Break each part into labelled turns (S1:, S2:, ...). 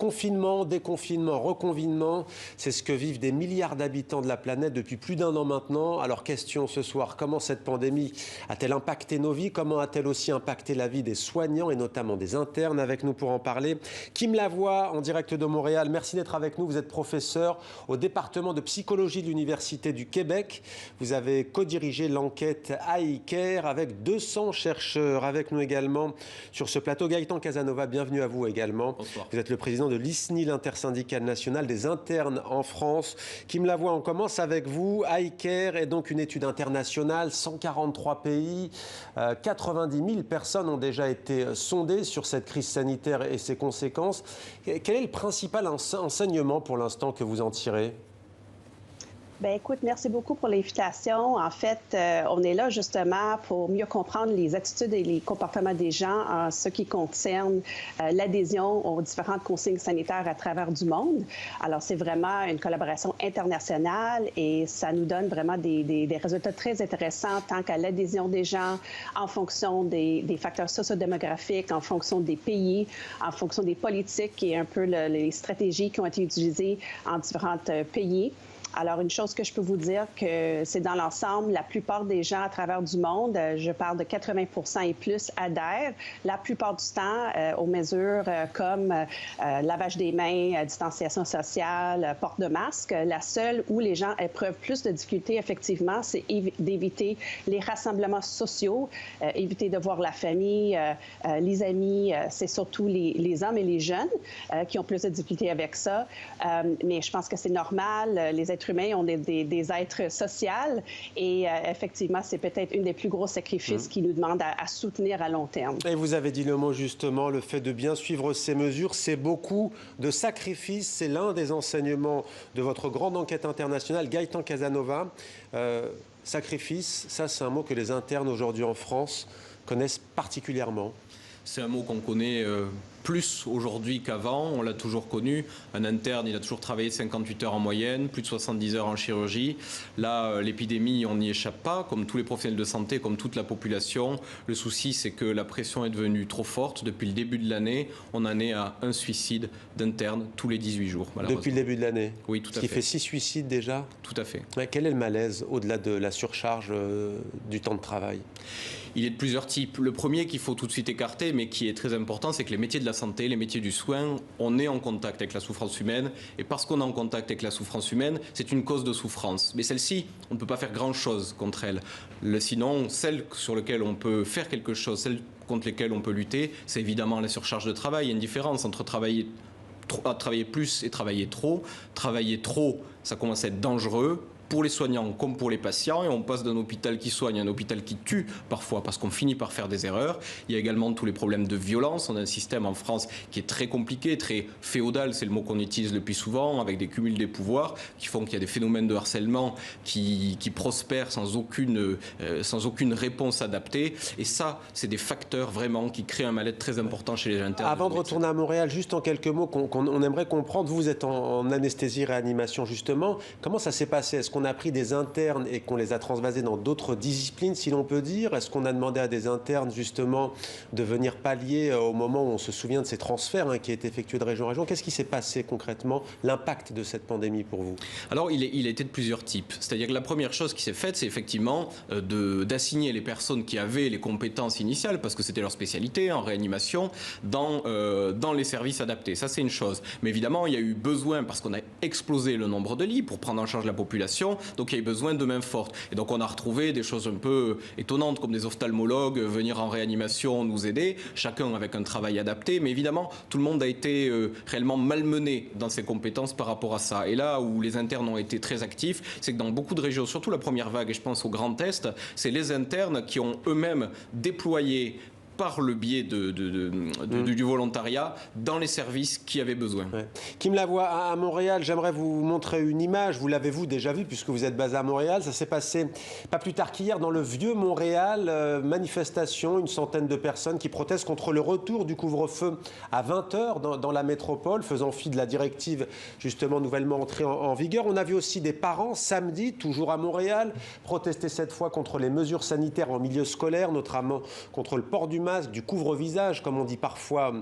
S1: Confinement, déconfinement, reconfinement, c'est ce que vivent des milliards d'habitants de la planète depuis plus d'1 an maintenant. Alors question ce soir, comment cette pandémie a-t-elle impacté nos vies? Comment a-t-elle aussi impacté la vie des soignants et notamment des internes? Avec nous pour en parler, Kim Lavoie en direct de Montréal. Merci d'être avec nous. Vous êtes professeur au département de psychologie de l'Université du Québec. Vous avez co-dirigé l'enquête iCare avec 200 chercheurs. Avec nous également sur ce plateau, Gaëtan Casanova, bienvenue à vous également.
S2: Bonsoir.
S1: Vous êtes le président de l'ISNI, l'intersyndicale nationale des internes en France. Kim Lavoie, on commence avec vous. iCare est donc une étude internationale, 143 pays, 90 000 personnes ont déjà été sondées sur cette crise sanitaire et ses conséquences. Quel est le principal enseignement pour l'instant que vous en tirez ?
S3: Bien, écoute, merci beaucoup pour l'invitation. En fait, on est là justement pour mieux comprendre les attitudes et les comportements des gens en ce qui concerne l'adhésion aux différentes consignes sanitaires à travers du monde. Alors, c'est vraiment une collaboration internationale et ça nous donne vraiment des résultats très intéressants tant qu'à l'adhésion des gens en fonction des facteurs sociodémographiques, en fonction des pays, en fonction des politiques et un peu les stratégies qui ont été utilisées en différents pays. Alors, une chose que je peux vous dire, que c'est dans l'ensemble, la plupart des gens à travers du monde, je parle de 80 % et plus, adhèrent la plupart du temps aux mesures comme lavage des mains, distanciation sociale, port de masque. La seule où les gens éprouvent plus de difficultés, effectivement, c'est d'éviter les rassemblements sociaux, éviter de voir la famille, les amis. C'est surtout les hommes et les jeunes qui ont plus de difficultés avec ça. Mais je pense que c'est normal. Les êtres humains, on est des êtres sociaux et effectivement, c'est peut-être une des plus gros sacrifices qui nous demandent à soutenir à long terme.
S1: Et vous avez dit le mot justement, le fait de bien suivre ces mesures, c'est beaucoup de sacrifices. C'est l'un des enseignements de votre grande enquête internationale, Gaëtan Casanova. Sacrifice, ça c'est un mot que les internes aujourd'hui en France connaissent particulièrement.
S2: C'est un mot qu'on connaît plus aujourd'hui qu'avant, on l'a toujours connu. Un interne, il a toujours travaillé 58 heures en moyenne, plus de 70 heures en chirurgie. Là, l'épidémie, on n'y échappe pas, comme tous les professionnels de santé, comme toute la population. Le souci, c'est que la pression est devenue trop forte. Depuis le début de l'année, on en est à un suicide d'interne tous les 18 jours, malheureusement.
S1: Depuis le début de l'année?
S2: Oui, tout à fait.
S1: Ce qui fait 6 suicides déjà?
S2: Tout à fait.
S1: Mais quel est le malaise au-delà de la surcharge du temps de travail?
S2: Il est de plusieurs types. Le premier qu'il faut tout de suite écarter, mais qui est très important, c'est que les métiers de la santé, les métiers du soin, on est en contact avec la souffrance humaine. Et parce qu'on est en contact avec la souffrance humaine, c'est une cause de souffrance. Mais celle-ci, on ne peut pas faire grand-chose contre elle. Sinon, celle sur laquelle on peut faire quelque chose, celle contre lesquelles on peut lutter, c'est évidemment la surcharge de travail. Il y a une différence entre travailler plus et travailler trop. Travailler trop, ça commence à être dangereux pour les soignants comme pour les patients, et on passe d'un hôpital qui soigne à un hôpital qui tue parfois parce qu'on finit par faire des erreurs. Il y a également tous les problèmes de violence. On a un système en France qui est très compliqué, très féodal, c'est le mot qu'on utilise le plus souvent, avec des cumuls des pouvoirs qui font qu'il y a des phénomènes de harcèlement qui prospèrent sans aucune réponse adaptée. Et ça, c'est des facteurs vraiment qui créent un mal-être très important chez les internes.
S1: Avant de retourner à Montréal, juste en quelques mots qu'on aimerait comprendre, vous êtes en anesthésie-réanimation justement. Comment ça s'est passé? Est-ce qu'on a pris des internes et qu'on les a transvasés dans d'autres disciplines, si l'on peut dire? Est-ce qu'on a demandé à des internes, justement, de venir pallier au moment où on se souvient de ces transferts qui est effectués de région en région? Qu'est-ce qui s'est passé concrètement, l'impact de cette pandémie pour vous?
S2: Alors, il a été de plusieurs types. C'est-à-dire que la première chose qui s'est faite, c'est effectivement d'assigner les personnes qui avaient les compétences initiales, parce que c'était leur spécialité en réanimation, dans les services adaptés. Ça, c'est une chose. Mais évidemment, il y a eu besoin, parce qu'on a explosé le nombre de lits pour prendre en charge la population, donc il y a eu besoin de mains fortes. Et donc on a retrouvé des choses un peu étonnantes comme des ophtalmologues venir en réanimation nous aider, chacun avec un travail adapté, mais évidemment tout le monde a été réellement malmené dans ses compétences par rapport à ça. Et là où les internes ont été très actifs, c'est que dans beaucoup de régions, surtout la première vague, et je pense au Grand Est, c'est les internes qui ont eux-mêmes déployé par le biais du volontariat dans les services qui avaient besoin.
S1: Ouais. Kim Lavoie, à Montréal, j'aimerais vous montrer une image. Vous l'avez déjà vue puisque vous êtes basé à Montréal. Ça s'est passé pas plus tard qu'hier dans le vieux Montréal. Manifestation, une centaine de personnes qui protestent contre le retour du couvre-feu à 20h dans la métropole, faisant fi de la directive justement nouvellement entrée en vigueur. On a vu aussi des parents samedi, toujours à Montréal, protester cette fois contre les mesures sanitaires en milieu scolaire, notamment contre le port du masque, du couvre-visage, comme on dit parfois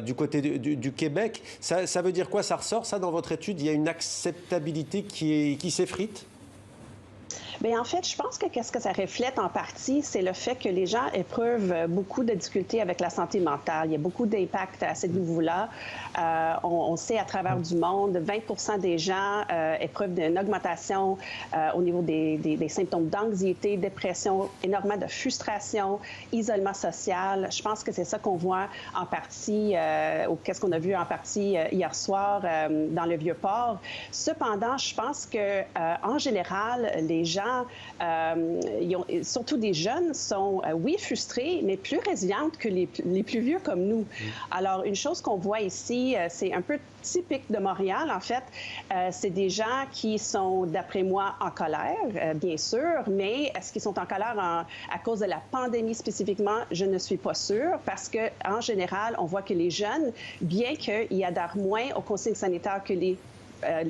S1: du côté du Québec. Ça veut dire quoi? Ça ressort, ça, dans votre étude? Il y a une acceptabilité qui s'effrite?
S3: Bien, en fait, je pense que qu'est-ce que ça reflète en partie, c'est le fait que les gens éprouvent beaucoup de difficultés avec la santé mentale. Il y a beaucoup d'impact à ce niveau-là. On sait à travers du monde, 20 des gens éprouvent d'une augmentation au niveau des symptômes d'anxiété, dépression, énormément de frustration, isolement social. Je pense que c'est ça qu'on voit en partie, ou qu'est-ce qu'on a vu en partie hier soir dans le Vieux-Port. Cependant, je pense que en général, les gens surtout des jeunes, sont, oui, frustrés, mais plus résilientes que les plus vieux comme nous. Alors, une chose qu'on voit ici, c'est un peu typique de Montréal, en fait. C'est des gens qui sont, d'après moi, en colère, bien sûr, mais est-ce qu'ils sont en colère à cause de la pandémie spécifiquement? Je ne suis pas sûre, parce qu'en général, on voit que les jeunes, bien qu'ils adhèrent moins aux consignes sanitaires que les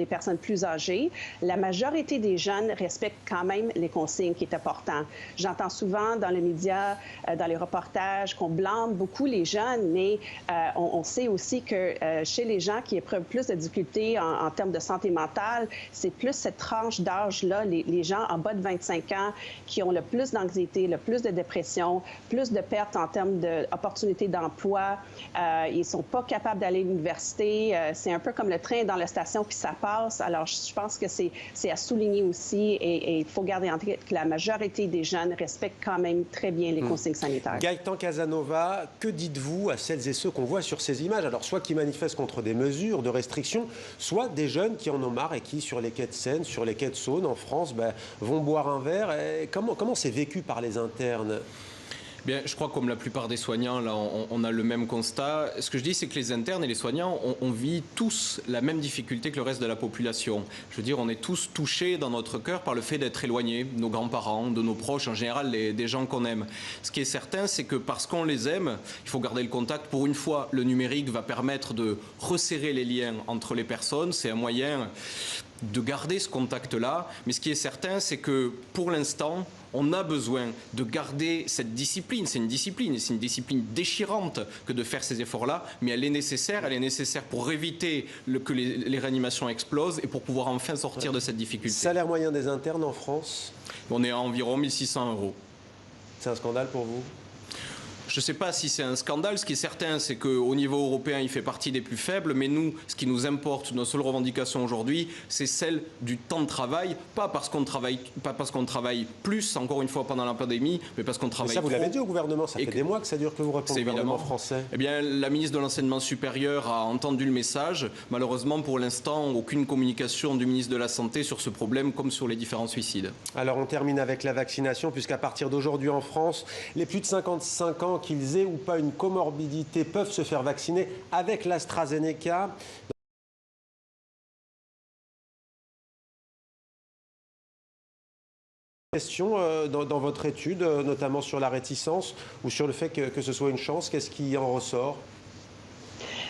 S3: personnes plus âgées, la majorité des jeunes respectent quand même les consignes qui est important. J'entends souvent dans les médias, dans les reportages, qu'on blâme beaucoup les jeunes, mais on sait aussi que chez les gens qui éprouvent plus de difficultés en termes de santé mentale, c'est plus cette tranche d'âge-là, les gens en bas de 25 ans qui ont le plus d'anxiété, le plus de dépression, plus de pertes en termes d'opportunités d'emploi. Ils ne sont pas capables d'aller à l'université. C'est un peu comme le train dans la station puis ça passe. Alors, je pense que c'est à souligner aussi et il faut garder en tête que la majorité des jeunes respectent quand même très bien les consignes sanitaires.
S1: Gaëtan Casanova, que dites-vous à celles et ceux qu'on voit sur ces images? Alors, soit qui manifestent contre des mesures de restriction, soit des jeunes qui en ont marre et qui, sur les quais de Seine, sur les quais de Saône, en France, vont boire un verre. Et comment c'est vécu par les internes?
S2: Bien, je crois que comme la plupart des soignants, là, on a le même constat. Ce que je dis, c'est que les internes et les soignants, on vit tous la même difficulté que le reste de la population. Je veux dire, on est tous touchés dans notre cœur par le fait d'être éloignés de nos grands-parents, de nos proches, en général des gens qu'on aime. Ce qui est certain, c'est que parce qu'on les aime, il faut garder le contact. Pour une fois, le numérique va permettre de resserrer les liens entre les personnes. C'est un moyen de garder ce contact-là. Mais ce qui est certain, c'est que pour l'instant, on a besoin de garder cette discipline. C'est une discipline déchirante que de faire ces efforts-là, mais elle est nécessaire pour éviter que les réanimations explosent et pour pouvoir enfin sortir de cette difficulté.
S1: Salaire moyen des internes en France?
S2: On est à environ 1 600 €.
S1: C'est un scandale pour vous?
S2: Je ne sais pas si c'est un scandale. Ce qui est certain, c'est qu'au niveau européen, il fait partie des plus faibles. Mais nous, ce qui nous importe, nos seules revendications aujourd'hui, c'est celle du temps de travail. Pas parce qu'on travaille plus, encore une fois, pendant la pandémie, mais parce qu'on travaille trop.
S1: Mais ça, vous l'avez dit au gouvernement. Ça fait des mois que ça dure que vous répondez au gouvernement français.
S2: Eh bien, la ministre de l'Enseignement supérieur a entendu le message. Malheureusement, pour l'instant, aucune communication du ministre de la Santé sur ce problème, comme sur les différents suicides.
S1: Alors, on termine avec la vaccination, puisqu'à partir d'aujourd'hui en France, les plus de 55 ans, qu'ils aient ou pas une comorbidité, peuvent se faire vacciner avec l'AstraZeneca. Question dans votre étude, notamment sur la réticence ou sur le fait que ce soit une chance, qu'est-ce qui en ressort?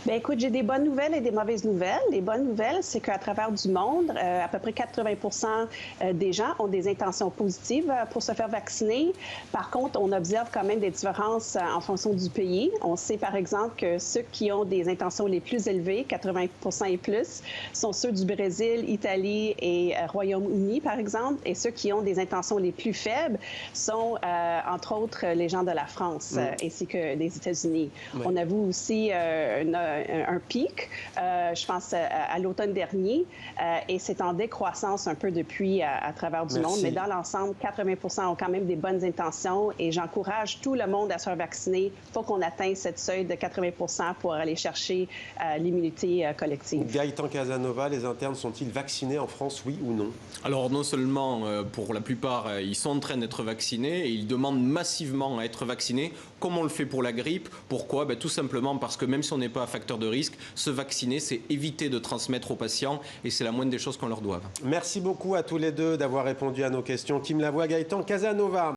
S3: Bien, écoute, j'ai des bonnes nouvelles et des mauvaises nouvelles. Les bonnes nouvelles, c'est qu'à travers du monde, à peu près 80 des gens ont des intentions positives pour se faire vacciner. Par contre, on observe quand même des différences en fonction du pays. On sait, par exemple, que ceux qui ont des intentions les plus élevées, 80 et plus, sont ceux du Brésil, Italie et Royaume-Uni, par exemple. Et ceux qui ont des intentions les plus faibles sont, entre autres, les gens de la France ainsi que des États-Unis. Oui. On a vu aussi un pic, je pense, à l'automne dernier, et c'est en décroissance un peu depuis à travers du monde. Mais dans l'ensemble, 80 ont quand même des bonnes intentions et j'encourage tout le monde à se faire vacciner. Il faut qu'on atteigne cette seuil de 80 pour aller chercher l'immunité collective.
S1: Gaëtan Casanova, les internes sont-ils vaccinés en France, oui ou non?
S2: Alors non seulement, pour la plupart, ils sont en train d'être vaccinés et ils demandent massivement à être vaccinés, comme on le fait pour la grippe. Pourquoi? Tout simplement parce que même si on n'est pas facteur de risque, se vacciner, c'est éviter de transmettre aux patients et c'est la moindre des choses qu'on leur doive.
S1: Merci beaucoup à tous les deux d'avoir répondu à nos questions. Kim Lavoie, Gaëtan Casanova.